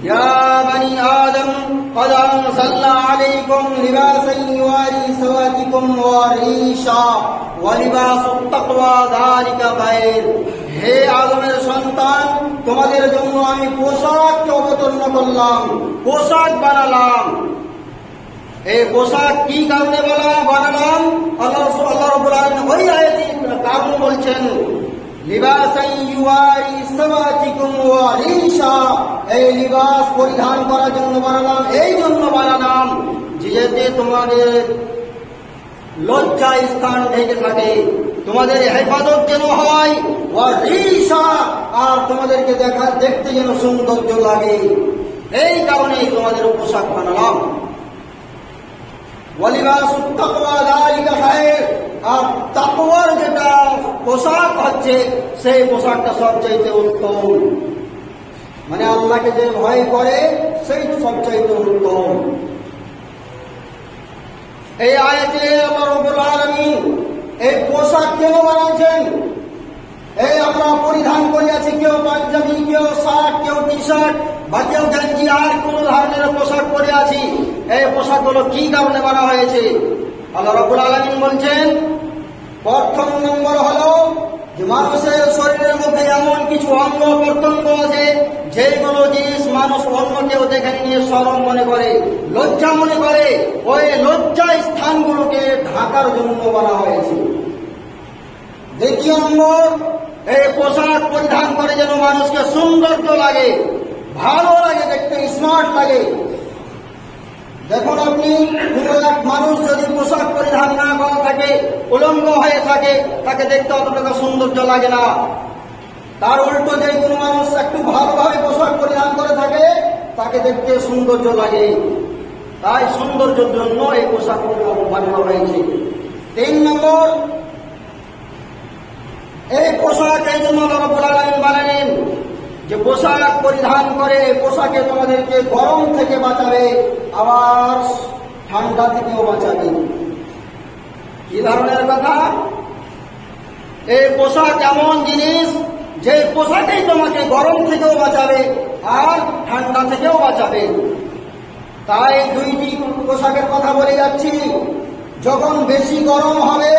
ইয়া বানি আদম قد أنزلنا عليكم لباسا يواري سواتكم وريشا ولباس التقوى ذلك خير। হে আদমের সন্তান, তোমাদের জন্য আমি পোশাককে অবতীর্ণ করলাম, পোশাক বানালাম। এই পোশাক কি কারণে বানালাম? আল্লাহ রাব্বুল আলামিন ওই আয়াতের কারণ বলছেন, লিবাসান ইউয়ারি সাওয়াতিকুম ওয়া রিশা, এই লিবাস পরিধান করার জন্য বানালাম, এই জন্য বানালাম যেতে তোমাদের লজ্জা স্থান ঢেকে থাকে, তোমাদের হেফাজত যেন হয়, ওয়া রিশা, আর তোমাদেরকে দেখতে যেন সৌন্দর্য লাগে, এই কারণেই তোমাদের পোশাক বানালাম। ওয়ালিবাসুত তাকওয়া যালিকা খায়র, আর তাকওয়ার যেটা পোশাক হচ্ছে সেই পোশাকটা সবচাইতে উত্তম, মানে আল্লাহকে যে ভয় করে সেই সবচাইতে উত্তম। এই আয়াতে আল্লাহ রাব্বুল আলামিন এই পোশাক কেন বানাচ্ছেন? এই আমরা পরিধান করে আছি, কেউ পাঞ্জাবি, কেউ শার্ট, কেউ টি শার্ট বা কেউ গেঞ্জি, আর কোন ধরনের পোশাক পরে আছি, এই পোশাকগুলো কি কারণে বানা হয়েছে? আল্লাহ রাব্বুল আলামিন বলছেন, প্রথম নম্বর হলো যে মানুষের শরীরের মধ্যে এমন কিছু অঙ্গ প্রত্যঙ্গ আছে যেগুলো জিনিস মানুষ অন্য কেউ দেখে নিয়ে শরম মনে করে, লজ্জা মনে করে, ওই লজ্জা স্থানগুলোকে ঢাকার জন্য বানা হয়েছে। দ্বিতীয় নম্বর, এই পোশাক পরিধান করে যেন মানুষকে সৌন্দর্য লাগে, ভালো লাগে, দেখতে স্মার্ট লাগে। দেখুন, আপনি কোন এক মানুষ যদি পোশাক পরিধান না করা থাকে, উলঙ্গ হয়ে থাকে, তাকে দেখতে অতটা সৌন্দর্য লাগে না। তার উল্টো যে কোনো মানুষ একটু ভালোভাবে পোশাক পরিধান করে থাকে, তাকে দেখতে সৌন্দর্য লাগে। তাই সৌন্দর্যের জন্য এই পোশাক বানানো হয়েছে। 3 নম্বর, এই পোশাক এই জন্য আল্লাহ রাব্বুল আলামিন বানালেন যে পোশাক পরিধান করে পোশাকে তোমাদেরকে গরম থেকে বাঁচাবে, আবার ঠান্ডা থেকেও বাঁচাবে। কি ধরনের কথা? এই পোশাক এমন জিনিস যে পোশাকেই তোমাকে গরম থেকেও বাঁচাবে আর ঠান্ডা থেকেও বাঁচাবে। তাই দুইটি পোশাকের কথা বলে যাচ্ছি। যখন বেশি গরম হবে,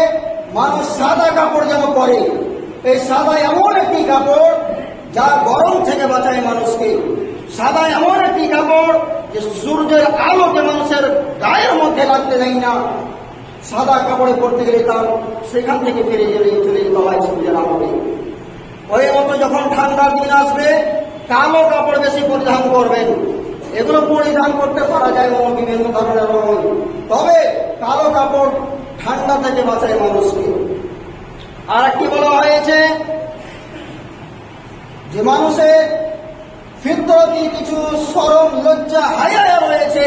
মানুষ সাদা কাপড় যেন পরে। এই সাদা এমন একটি কাপড় যা গরম থেকে বাঁচায় মানুষকে। সাদা এমন একটি কাপড় যে সূর্যের আলোকে মানুষের গায়ের মধ্যে লাগতে দেয় না। সাদা কাপড়ে পড়তে গেলে তার সেখান থেকে ফিরে চলে যেতে হয় সূর্যের আলোকে। ওই মতো যখন ঠান্ডার দিন আসবে, কালো কাপড় বেশি পরিধান করবেন। এগুলো পরিধান করতে পারা যায় বিভিন্ন ধরনের রঙ, তবে কালো কাপড় ঠান্ডা থেকে বাঁচায় মানুষকে। আর একটি বলা হয়েছে যে মানুষের ফিতরতি কিছু শরম, লজ্জা, হায়া রয়েছে,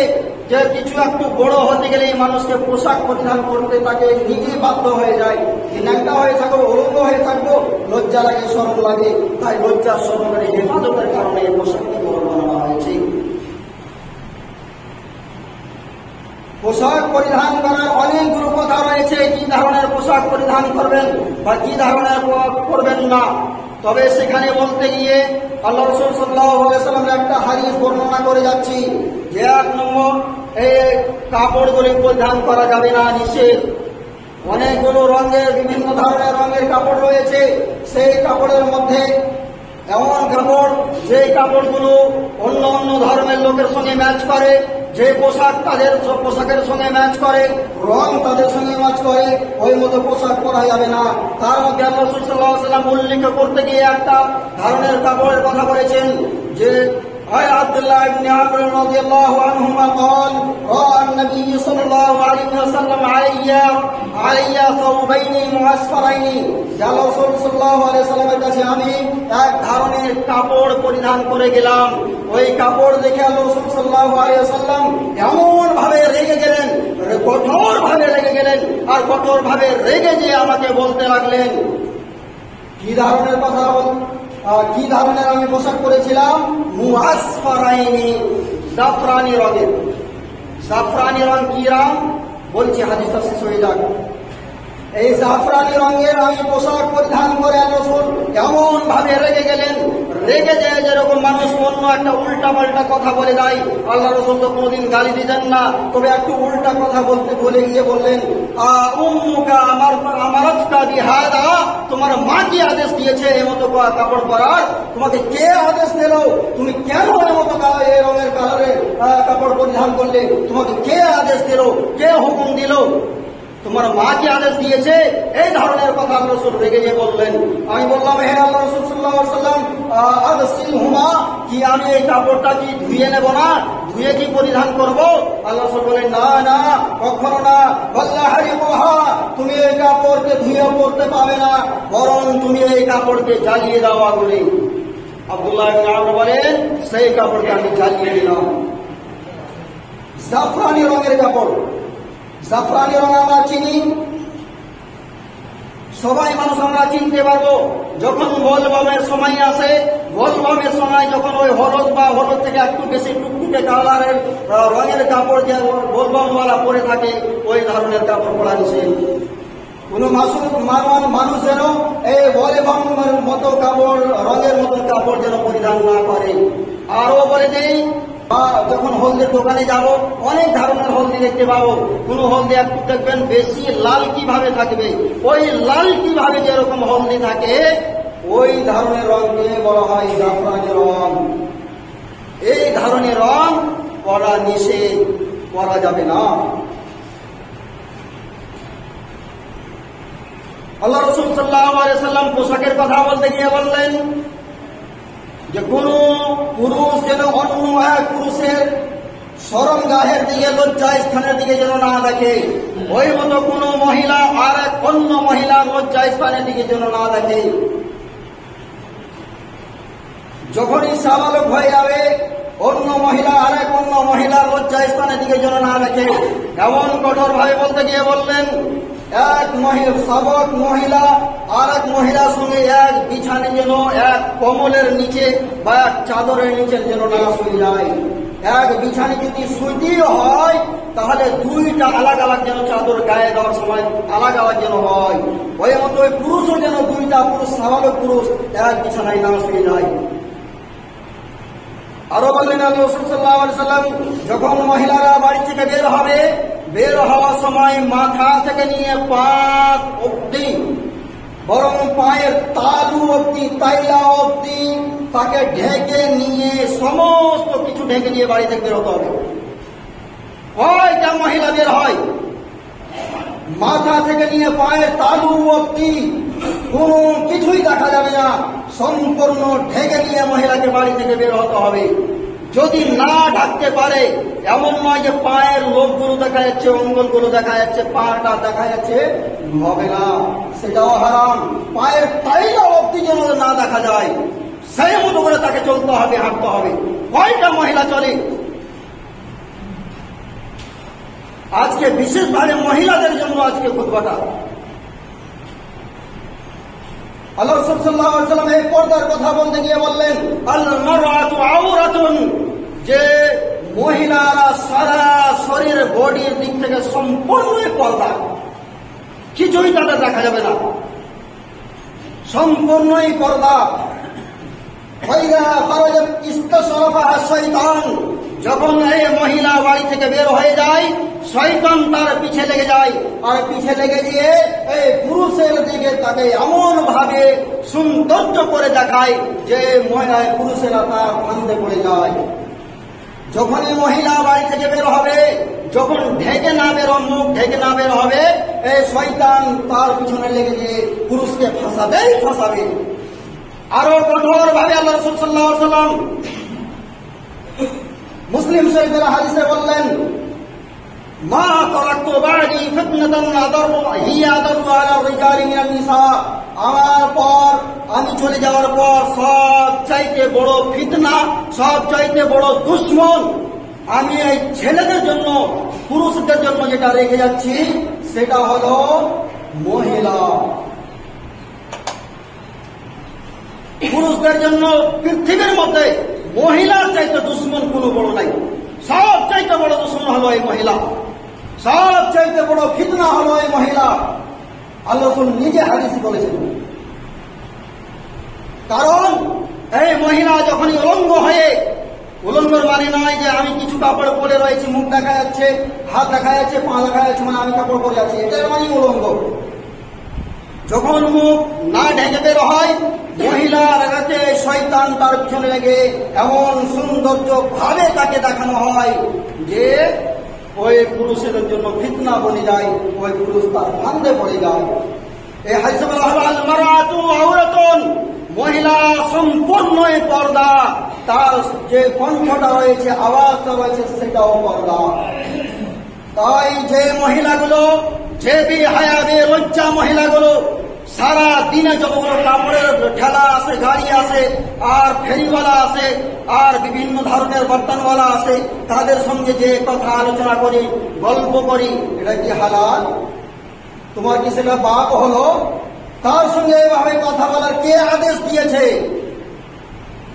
যে কিছু একটু বড় হতে গেলে মানুষকে পোশাক পরিধান করতে তাকে নিজে বাধ্য হয়ে যায়। ন্যাংটা হয়ে থাকবো, উলঙ্গ হয়ে থাকবো, লজ্জা লাগে, শরম লাগে। তাই লজ্জা শরমের হেফাজতের কারণে এই পোশাকটি বানানো হয়েছে। পোশাক পরিধান করার অনেকগুলো কথা রয়েছে, কি ধরনের পোশাক পরিধান করবেন বা কি ধরনের করবেন না। তবে সেখানে বলতে গিয়ে আল্লাহ রাসূল সাল্লাল্লাহু আলাইহি ওয়াসাল্লামের একটা হাদিস বর্ণনা করে যাচ্ছি যে 1 নম্বর, এই কাপড়গুলি পরিধান করা যাবে না, নিষেধ। অনেকগুলো রঙের, বিভিন্ন ধরনের রঙের কাপড় রয়েছে। সেই কাপড়ের মধ্যে এমন কাপড় যে কাপড়গুলো অন্য অন্য ধর্মের লোকের সঙ্গে ম্যাচ করে, যে পোশাক তাদের পোশাকের সঙ্গে ম্যাচ করে, রং তাদের সঙ্গে ম্যাচ করে, ওই মতো পোশাক পরা যাবে না। তার মধ্যে আল্লাহ রাসূল সাল্লাল্লাহু আলাইহি ওয়াসাল্লাম উল্লেখ করতে গিয়ে একটা ধরনের কাপড়ের কথা বলেছেন যে عن عبد الله بن عمرو رضي الله عنهما قال رأى النبي صلى الله عليه وسلم علي ثوبين معصفرين। আল্লাহ রাসূল সাল্লাল্লাহু আলাইহি ওয়াসাল্লামের কাছে আমি এক ধরনের কাপড় পরিধান করে গেলাম। ওই কাপড় দেখে আল্লাহ রাসূল সাল্লাল্লাহু আলাইহি ওয়াসাল্লাম এমন ভাবে রেগে গেলেন, কঠোর ভাবে রেগে গেলেন, আর কঠোর ভাবে রেগে যে আমাকে বলতে লাগলেন, কি ধরনের কথা কি ধরনের আমি পোশাক পরেছিলাম? মুআসফারাইনি, জাফরানি রঙের। জাফরানি রং কি রং বলছি, হাদিসটা শেষ হয়ে যাক। এই জাফরানি রঙের আমি পোশাক পরিধান করে রাসূল এমন ভাবে রেগে গেলেন, রেগে যায় যেরকম মানুষ অন্য একটা উল্টা পাল্টা কথা বলে দেয়, আল্লাহ রাসূল তো কোনোদিন গালি দিতেন না, তবে একটু উল্টা কথা বলে গিয়ে বললেন, উম্মুকা আমারাতকা বিহাদা, তোমার মা কি আদেশ দিয়েছে এমতো কাপড় পরার? তোমাকে কে আদেশ দিল? তুমি কেন এমতো এই রঙের কালারের কাপড় পরিধান করলে? তোমাকে কে আদেশ দিল? কে হুকুম দিল? তোমার মা কি আদেশ দিয়েছে? এই ধরনের কথা আল্লাহ রাসূল রেগে গিয়ে বললেন। আমি বললাম, হে আল্লাহ রাসূল সাল্লাল্লাহু আলাইহি ওয়াসাল্লাম, আগসিলহুমা, কি আমি এই কাপড়টা কি ধুয়ে নেব না? ধুয়ে কি পরিধান করব? আল্লাহ রাসূল বলেন, না না, কখনো না। ওয়াল্লাহিকুহা, তুমি এই কাপড়কে ধুয়ে পরতে পাবে না, বরং তুমি এই কাপড়কে জ্বালিয়ে দাও আগুনে। আব্দুল্লাহ ইবনে আমর বলেন, সেই কাপড়কে আমি জ্বালিয়ে দিলাম। জাফরানি রঙের কাপড়, জাফরানি রং আমরা চিনি, সবাই মানুষ আমরা চিনতে পারবো। যখন বোলবমের সময় আসে, বোলবমের সময় যখন ওই হলুদ বা হলুদ থেকে একটু বেশি টুকটুকে কালারের রঙের কাপড় যে বোলবমওয়ালা পরে থাকে, ওই ধরনের কাপড় পরা নিষেধ। কোন মানুষ যেন এই বোলবমের মতো কাপড়, রঙের মতো কাপড় যেন পরিধান না করে। আরো বলে দেই, যখন হলদির দোকানে যাব, অনেক ধরনের হলদি দেখতে পাবো। কোন হলদি একটু দেখবেন বেশি লাল কিভাবে থাকবে, ওই লাল কিভাবে যেরকম হলদি থাকে, ওই ধরনের রঙকে বলা হয় জাফরানি রং। এই ধরনের রং পরা নিষেধ, পরা যাবে না। আল্লাহ রাসূল সাল্লাল্লাহু আলাইহি ওয়াসাল্লাম পোশাকের কথা বলতে গিয়ে বললেন যে কোন পুরুষ যেন অন্য এক পুরুষের শরমগাহের দিকে, লজ্জা স্থানের দিকে যেন না দেখে, ওই মতো কোন মহিলা আর এক অন্য মহিলার লজ্জা স্থানের দিকে যেন না দেখে। যখনই সাবালক হয়ে যাবে, অন্য মহিলা আর এক অন্য মহিলার লজ্জা স্থানের দিকে যেন না দেখে। এমন কঠোর ভাবে বলতে গিয়ে বললেন, এক সাবক মহিলা আর এক মহিলার সঙ্গে এক বিছানে যেন, এক কম্বলের নিচে বা এক চাদরের নিচে যেন না শুয়ে যায়। এক বিছানে যদি শুইতে হয়, তাহলে দুইটা আলাদা আলাদা যেন চাদর গায়ে দেওয়ার সময় আলাদা আলাদা যেন হয়। ওই মতো ওই পুরুষও যেন দুইটা পুরুষ, সাবালক পুরুষ এক বিছানায় না শুয়ে যায়। আরো বললেন আল্লাহ রাসূল সাল্লাল্লাহু আলাইহি ওয়াসাল্লাম, যখন মহিলারা বাড়ি থেকে বের হবে, বের হওয়ার সময় মাথা থেকে নিয়ে পা অবধি, বরং পায়ের তালু অবধি, তাইলা অবধি তাকে ঢেকে নিয়ে, সমস্ত কিছু ঢেকে নিয়ে বাড়ি থেকে বের হতে হবে। কয়টা মহিলা বের হয়? মাথা থেকে নিয়ে পায়ের তালু অবধি কোন কিছুই দেখা যাবে না, সম্পূর্ণ ঢেকে নিয়ে মহিলাকে বাড়ি থেকে বের হতে হবে। যদি না ঢাকতে পারে, এমন নয় যে পায়ের লোকগুলো দেখা যাচ্ছে, অঙ্গলগুলো দেখা যাচ্ছে, পাটা দেখা যাচ্ছে, হবে না, সেটাও হারাম। পায়ের তাইলা অবধি যেন না দেখা যায়, সেই মতো করে তাকে চলতে হবে, হাঁটতে হবে। কয়টা মহিলা চলে? আজকে বিশেষভাবে মহিলাদের জন্য আজকে খুতবাটা। আল্লাহ রাসূল সাল্লাল্লাহু আলাইহি ওয়াসাল্লাম এই পর্দার কথা বলতে গিয়ে বললেন, আল মারআতু আওরাতুন, যে মহিলারা সারা শরীর, বডির দিক থেকে সম্পূর্ণই পর্দা, কিছুই তাদের দেখা যাবে না, সম্পূর্ণই পর্দা। যখন এই মহিলা বাড়ি থেকে বের হয়ে যায়, শয়তান তার পিছে লেগে যায়, আর পিছে লেগে গিয়ে এই পুরুষের দিকে তাকে এমন ভাবে সৌন্দর্য করে দেখায় যে মহিলায় পুরুষেরা তার ফান্দে পড়ে যায়। যখনই মহিলা বাড়ি থেকে বের হবে, যখন ঢেকে না বের, মুখ ঢেকে না বের হবে, এই শয়তান তার পিছনে লেগে গিয়ে পুরুষকে ফাঁসাবে। আরো কঠোর ভাবে আল্লাহ রাসূল সাল্লাল্লাহু আলাইহি ওয়াসাল্লাম মুসলিম শরীফের হাদিসে বললেন, মা তারাকতু বা'দি ফিতনাতান আদারু হিয়া আদারু আলা রিজালি মিনান নিসা, আমার পর, আমি চলে যাওয়ার পর সব চাইতে বড় ফিতনা, সব চাইতে বড় দুশমন আমি এই ছেলেদের জন্য, পুরুষদের জন্য যেটা রেখে যাচ্ছি, সেটা হলো মহিলা। পুরুষদের জন্য পৃথিবীর মধ্যে মহিলার চাইতে দুশ্মন কোনো বড় নাই। সব চাইতে বড় দুশ্মন হলো এই মহিলা, সব চাইতে বড় ফিতনা হলো এই মহিলা। আল্লাহ রাসূল নিজে হাদিস বলেছেন। কারণ এই মহিলা যখনই উলঙ্গ হয়ে, উলঙ্গর মানে নয় যে আমি কিছু কাপড় পরে রয়েছি, মুখ দেখা যাচ্ছে, হাত দেখা যাচ্ছে, পা দেখা যাচ্ছে, মানে আমি কাপড় পরে আছি, এটার মানে উলঙ্গ। যখন মুখ না ঢেকে বের হয়, মহিলার কাছে শয়তান তার পিছনে লেগে এমন সৌন্দর্য ভাবে তাকে দেখানো হয় যে ওই পুরুষের জন্য ফিতনা বনে যায়, ওই পুরুষ তার ফান্দে পড়ে যায়। এই হাদিসে বলা হলো আল মারাতু আওরাতুন, মহিলা সম্পূর্ণ পর্দা, তার যে কণ্ঠটা রয়েছে, আওয়াজটা রয়েছে, সেটাও পর্দা। তাই যে মহিলাগুলো, যে বেহায়া বেলজ্জা মহিলাগুলো সারা দিনে যতগুলো কাপড়ের ঠেলা আছে, গাড়ি আছে, আর ফেরিওয়ালা আছে, আর বিভিন্ন ধরনের বর্তনওয়ালা আছে, তাদের সঙ্গে যে কথা আলোচনা করি, গল্প করি, এটা কি হালাল? তোমার কি সেটা বাপ হলো? তার সঙ্গে এভাবে কথা বলার কে আদেশ দিয়েছে?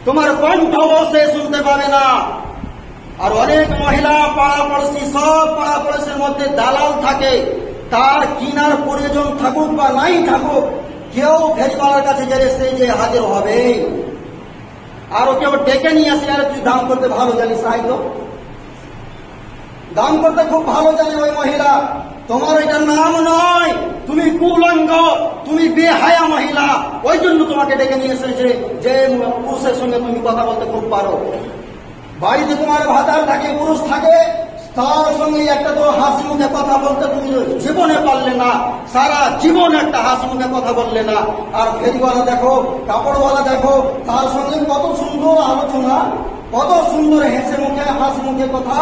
তোমার কণ্ঠও সে শুনতে পাবে না। আর অনেক মহিলা পাড়াপড়শি, সব পাড়াপড়শির মধ্যে দালাল থাকে, তার কিনার প্রয়োজন থাকুক বা নাই থাকুক, কেউ ফেরিওয়ালার কাছে গেলে সে যে হাজির হবে। আরো কেউ ডেকে নিয়ে আসে, আর তুই দাম করতে ভালো জানিস, তাই তো দাম করতে খুব ভালো জানে ওই মহিলা, তোমার এটা নাম নয়, তুমি কুলঙ্গ, তুমি বেহায়া মহিলা, ওই জন্য তোমাকে ডেকে নিয়ে এসেছে যে পুরুষের সঙ্গে তুমি কথা বলতে খুব পারো। বাড়িতে তোমার ভাতার থাকে, পুরুষ থাকে, তার সঙ্গে একটা তো হাসি মুখে কথা বলতে তুমি জীবনে পারলে না, সারা জীবন একটা হাসি মুখে কথা বললে না। আর ফেরিওয়ালা দেখো, কাপড়ওয়ালা দেখো, তার সঙ্গে কত সুন্দর আলোচনা, কত সুন্দর হেসে মুখে হাসি মুখে কথা।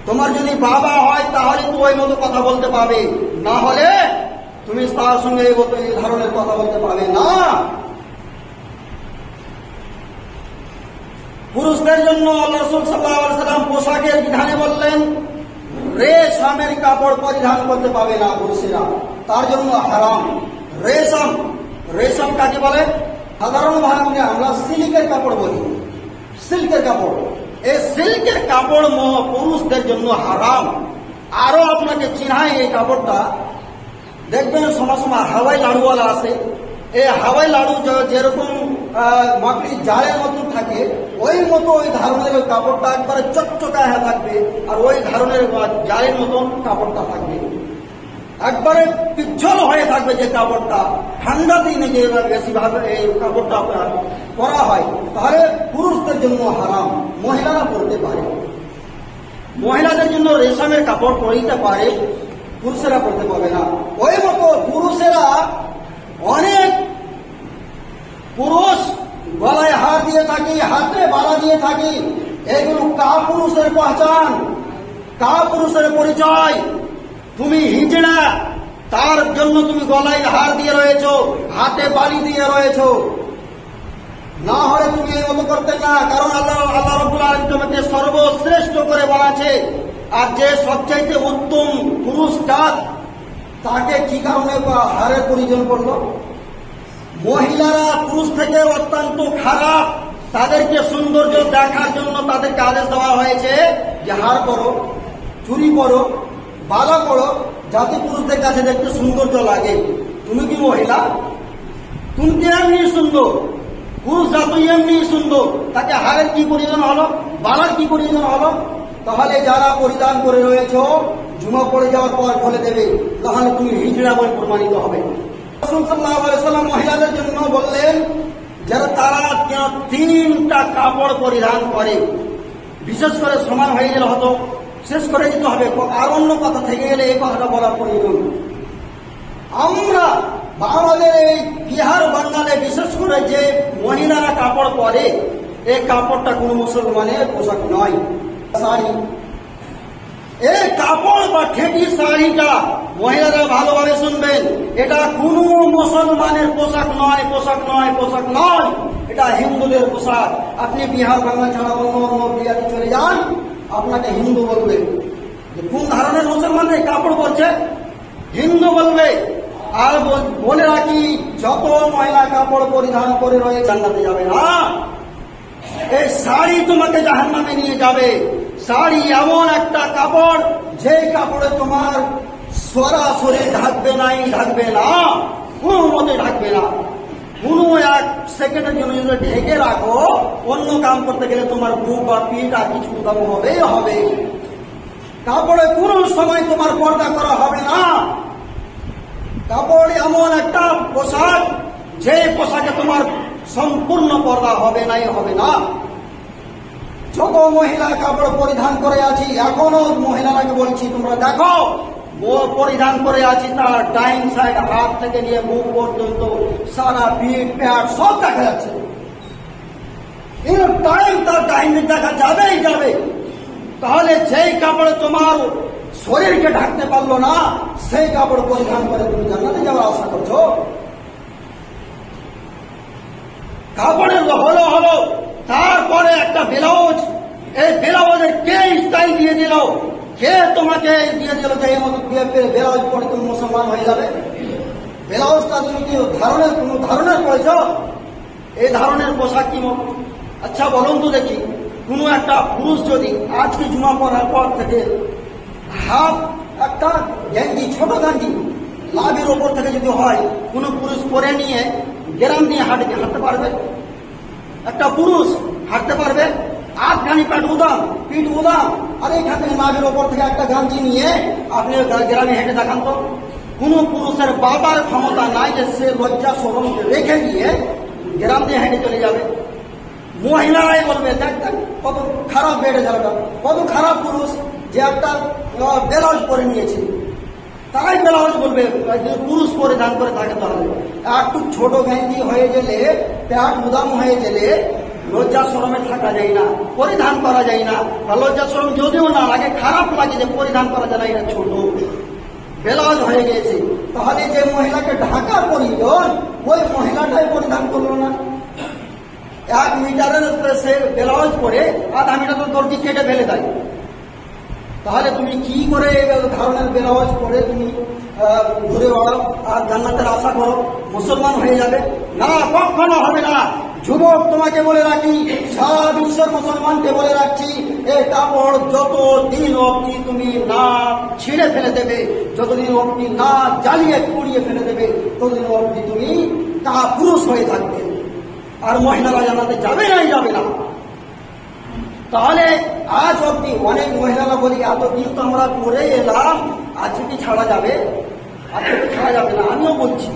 তোমার যদি বাবা হয় তাহলে তো ওই মতো কথা বলতে পাবে, না হলে তুমি তার সঙ্গে এই ধরনের কথা বলতে পারবে না। পুরুষদের জন্য আল্লাহ রাসূল সাল্লাল্লাহু আলাইহি ওয়াসাল্লাম পোশাকের বিধানে বললেন রেশমের কাপড় পরিধান করতে পাবে না পুরুষেরা, তার জন্য হারাম। রেশম, রেশম কাকে বলে? সাধারণভাবে আমরা সিল্কের কাপড় বলি, সিল্কের কাপড়। এই সিল্কের কাপড় পুরুষদের জন্য হারাম। আরো আপনাকে চিনাই এই কাপড়টা, দেখবেন সময় সময় হাওয়াই লাড়ুওয়ালা আছে, এই হাওয়াই লাড়ু যেরকম মাটির জালের মতন থাকে, ওই মতো ওই ধরনের ওই কাপড়টা একবারে চকচকা থাকবে, আর ওই ধরনের জালের মতন কাপড়টা থাকবে, একবারে পিচ্ছল হয়ে থাকবে যে কাপড়টা। ঠান্ডা দিনে যে বেশিরভাগ এই কাপড়টা পরা হয়, তাহলে পুরুষদের জন্য হারাম, মহিলারা পরতে পারে। মহিলাদের জন্য রেশমের কাপড় পরিতে পারে, পুরুষেরা পরতে পারবে না। ওই মতো পুরুষেরা, অনেক পুরুষ গলায় হার দিয়ে থাকি, হাতে বালা দিয়ে থাকি, এগুলো কাপুরুষের পহচান, কাপুরুষের পরিচয়। তুমি হিজড়া, তার জন্য তুমি গলায় হার দিয়ে রয়েছো, হাতে বালি দিয়ে রয়েছো, না হলে তুমি এই মতো করতে না। কারণ আল্লাহ রাব্বুল আলামিন তোমাকে সর্বশ্রেষ্ঠ করে বানাচ্ছে, আর যে সবচাইতে উত্তম পুরুষ জাত, তাকে কি কারণে হারের প্রয়োজন পড়লো? মহিলারা পুরুষ থেকে অত্যন্ত খারাপ, তাদেরকে সৌন্দর্য দেখার জন্য তাদেরকে আদেশ দেওয়া হয়েছে যে হার করো, চুরি করো, বালা করো, যাতে পুরুষদের কাছে দেখতে সৌন্দর্য লাগে। তুমি কি মহিলা? তুমি কি এমনি সুন্দর? পুরুষ যতই এমনি সুন্দর, তাকে হারের কি প্রয়োজন হলো, বালার কি প্রয়োজন হলো? তাহলে যারা পরিধান করে রয়েছ, জুমা পড়ে যাওয়ার পর খুলে দেবে, তাহলে তুমি হিজড়া বলে প্রমাণিত হবে। রাসূল সাল্লাল্লাহু আলাইহি ওয়াসাল্লাম মহিলাদের জন্য বললেন যারা তারা কেন 3টা কাপড় পরিধান করে। বিশেষ করে সময় হয়ে গেলে হতো শেষ করে দিতে হবে, আর অন্য কথা থেকে গেলে এই কথাটা বলার প্রয়োজন। আমরা বা আমাদের এই বিহার বাংলায় বিশেষ করে যে মহিলারা কাপড় পরে, এই কাপড়টা কোন মুসলমানের পোশাক নয়। শাড়ি, এই কাপড় বা ঠেকি শাড়িটা মহিলারা ভালোভাবে শুনবেন, এটা কোন মুসলমানের পোশাক নয়, পোশাক নয়, পোশাক নয়, এটা হিন্দুদের পোশাক। আপনি বিহার বাংলা ছাড়া অন্য অন্য বিহারে চলে যান, আপনাকে হিন্দু বলবে। কোন ধরনের মুসলমান এই কাপড় পরছে? হিন্দু বলবে। আর বলে রাখি, যত মহিলা কাপড় পরিধান করে রয়ে জান্নাতে যাবে না, এই শাড়ি তোমাকে জাহান্নামে নিয়ে যাবে। শাড়ি এমন একটা কাপড়, যে কাপড়ে তোমার সরাসরি ঢাকবে নাই, ঢাকবে না, কোনো মতে ঢাকবে না। কোনো এক সেকেন্ডের জন্য যদি ঢেকে রাখো, অন্য কাম করতে গেলে তোমার বুক বা পিঠ আর কিছু কোথাও হবেই হবে। কাপড়ে কোনো সময় তোমার পর্দা করা হবে না। কাপড় এমন একটা পোশাক, যে পোশাকে তোমার সম্পূর্ণ পর্দা হবে নাই হবে না। যত মহিলা কাপড় পরিধান করে আছি, এখনো মহিলারাকে বলছি তোমরা দেখো, পরিধান করে আছি তার ডাইন সাইড হাত থেকে নিয়ে মুখ পর্যন্ত সারা পিঠ প্যাট সব দেখা যাচ্ছে। এর টাইম তার ডাইন দেখা যাবেই যাবে। তাহলে যেই কাপড়ে তোমার শরীরকে ঢাকতে পারলো না, সেই কাপড় পরিধান করে তুমি জান্নাতে যাওয়ার আশা করছো? কাপড়ের হলো তারপরে একটা ব্লাউজ, এই ব্লাউজের কে স্টাইল দিয়ে দিল, কে তোমাকে দিয়ে দিল যে এই মতো ব্লাউজ পরে তুমি মুসলমান হয়ে যাবে? ব্লাউজটা তুমি কি কোনো ধরনের পড়েছ? এই ধরনের পোশাক কি? আচ্ছা বলুন তো দেখি, কোন একটা পুরুষ যদি আজকে জুমা পড়ার পর থেকে হাফ একটা গেঞ্জি, ছোট গেঞ্জি লাভের ওপর থেকে যদি হয়, কোন পুরুষ পরে নিয়ে গ্রাম নিয়ে হাঁটতে পারবে? একটা পুরুষ হাঁটতে পারবে? আধখানি পিঠ উদাম, আর এখান থেকে নাভের ওপর থেকে একটা গাঞ্জি নিয়ে আপনি গ্রামে হেঁটে দেখান তো। কোন পুরুষের বাবার ক্ষমতা নাই যে সে লজ্জা শরম রেখে দিয়ে গ্রাম দিয়ে হেঁটে চলে যাবে। মহিলারাই বলবে দেখ কত খারাপ বেড়ে যাবে, কত খারাপ পুরুষ যে একটা ব্লাউজ পরে নিয়েছে। তারাই ব্লাউজ বলবে, পুরুষ পরিধান করে থাকে। তাহলে একটু ছোট গেঞ্জি হয়ে গেলে, প্যাট উদাম হয়ে গেলে লজ্জা শরমে থাকা যায় না, পরিধান করা যায় না। বা লজ্জা শরম যদিও না লাগে, খারাপ লাগে যে পরিধান করা যায় না, এটা ছোট ব্লাউজ হয়ে গেছে। তাহলে যে মহিলাকে ঢাকার প্রয়োজন, ওই মহিলাটাই পরিধান করলো না। 1 মিটারের সে ব্লাউজ পরে আধা মিটার তো দর্জি কেটে ফেলে দেয়। তাহলে তুমি কি করে এই ধরনের ব্লাউজ পরে তুমি ঘুরে বেড়াও আর জান্নাতের আশা করো মুসলমান হয়ে যাবে? না, কখনো হবে না। যুবক তোমাকে বলে রাখি, সারা বিশ্বের মুসলমানকে বলে রাখছি, এই কাপড় যতদিন অবধি তুমি না ছিঁড়ে ফেলে দেবে, যতদিন অবধি না জ্বালিয়ে পুড়িয়ে ফেলে দেবে, ততদিন অবধি তুমি তা পুরুষ হয়ে থাকবে। আর মহিলারা জান্নাতে যাবে না। তাহলে আজ অব্দি অনেক মহিলারা বলি, এতদিন তো আমরা করে এলাম, আজকে কি ছাড়া যাবে? আজকে কি ছাড়া যাবে না? আমিও বলছি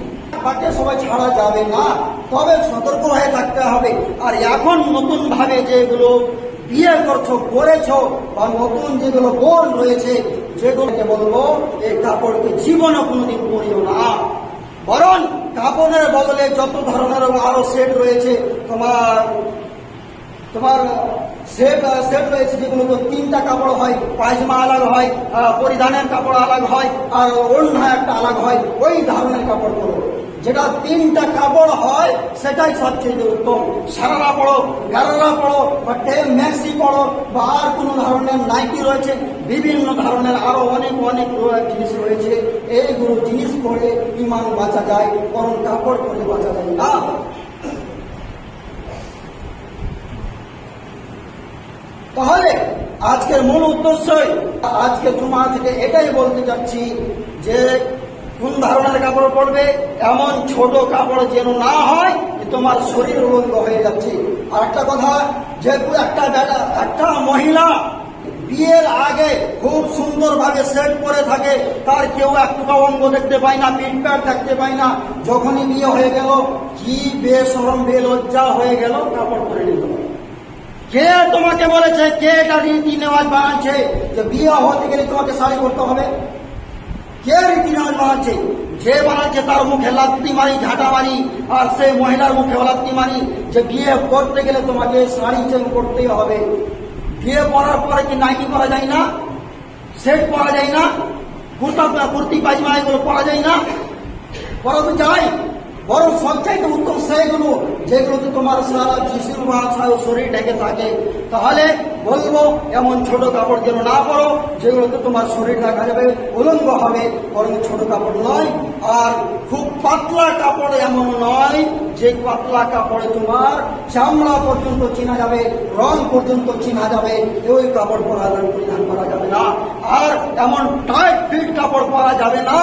তাকে সবাই ছাড়া যাবে না, তবে সতর্ক হয়ে থাকতে হবে। আর এখন নতুন ভাবে যেগুলো বিয়ে করেছো বা নতুন যেগুলো বোন রয়েছে, যেগুলোকে বলবো এই কাপড়কে জীবনে কোনোদিন পরিও না। বরং কাপড়ের বদলে যত ধরনের আরো সেট রয়েছে, তোমার সেট রয়েছে, যেগুলো তো 3টা কাপড় হয়, পায়জামা আলাদা হয়, পরিধানের কাপড় আলাদা হয়, আর ওড়না একটা আলাদা হয়, ওই ধরনের কাপড় পরো। যেটা 3টা কাপড় হয় সেটাই সবচেয়ে উত্তম। সারারা পড়ো, গারারা পড়ো, বা ম্যাক্সি পড়ো, বা আর কোনো ধরনের নাইটি রয়েছে, বিভিন্ন ধরনের আরো অনেক জিনিস রয়েছে। এইগুলো জিনিস পরে ইমান বাঁচা যায়, বরং কাপড় পরে বাঁচা যায় না। তাহলে আজকের মূল উদ্দেশ্যই আজকে জুমা থেকে এটাই বলতে চাচ্ছি যে কোন ধরনের কাপড় পরবে, এমন ছোট কাপড় যেন না হয় তোমার শরীর উলঙ্গ হয়ে যাচ্ছে। আর একটা কথা, যে একটা মহিলা বিয়ের আগে খুব সুন্দরভাবে সেট করে থাকে, তার কেউ একটু অঙ্গ দেখতে পায় না, পিঠ প্যাট দেখতে পায় না। যখনই বিয়ে হয়ে গেল, কি বেশরম বেলজ্জা হয়ে গেল, কাপড় পরে নিল। কে তোমাকে বলেছে, কে এটা রীতি নেওয়াজ বানাচ্ছে যে বিয়ে হতে গেলে তোমাকে শাড়ি করতে হবে? কে রীতি নেওয়াজ বানাচ্ছে? যে বানাচ্ছে তার মুখে লাত্তি মারি, ঝাঁটা মারি, আর সেই মহিলার মুখে লাত্তি মারি যে বিয়ে করতে গেলে তোমাকে শাড়ি চেঞ্জ করতেই হবে। বিয়ে পরার পরে কি নাইটি পরা যায় না, সেট পরা যায় না, কুর্তি পায়জামা এগুলো পরা যায় না? পরা তো যায়। বরং সবচাইতে উত্তম সেইগুলো যেগুলোতে তোমার সারা জিসির বা শরীর ঢেকে থাকে। তাহলে বলবো এমন ছোট কাপড় যেন না পরো যেগুলোতে তোমার শরীর দেখা যাবে, উলঙ্গ হবে। বরং ছোট কাপড় নয়, আর খুব পাতলা কাপড় এমন নয় যে পাতলা কাপড়ে তোমার চামড়া পর্যন্ত চেনা যাবে, রং পর্যন্ত চেনা যাবে, ওই কাপড় পরিধান করা যাবে না। আর এমন টাইট ফিট কাপড় পরা যাবে না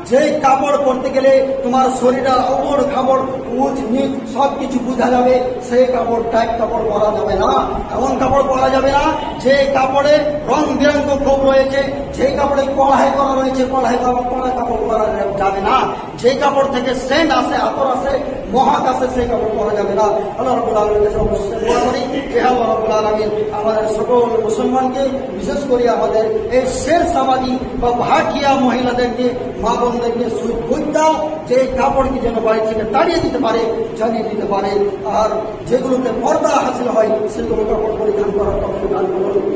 যে কাপড় পরতে গেলে তোমার শরীরের ওপর কাপড় উঁচ নিচ সব কিছু বোঝা যাবে, সেই কাপড় টাইট কাপড় পরা যাবে না। এমন কাপড় পরা যাবে না যে কাপড়ে রং বেরঙ্গ ক্ষোভ রয়েছে, যেই কাপড়ে কড়াই করা রয়েছে কড়াই করা কাপড় পরা যাবে না। যেই কাপড় থেকে সেন্ট আসে, আতর আসে, মহাক আসে, সেই কাপড় পরা যাবে না। আল্লাহ রাব্বুল আলামিনের কাছে অবশ্যই দোয়া করি যে আল্লাহ রাব্বুল আলামিন আমাদের সকল মুসলমানকে, বিশেষ করে আমাদের এই শের সমাজী বা ভাটিয়া মহিলাদেরকে, মা বোনদেরকে সুবিধা যে কাপড়কে যেন বাড়ি থেকে তাড়িয়ে দিতে পারে, জানিয়ে দিতে পারে, আর যেগুলোতে পর্দা হাসিল হয় সেগুলো কাপড় পরিধান করার তৌফিক দান করুন।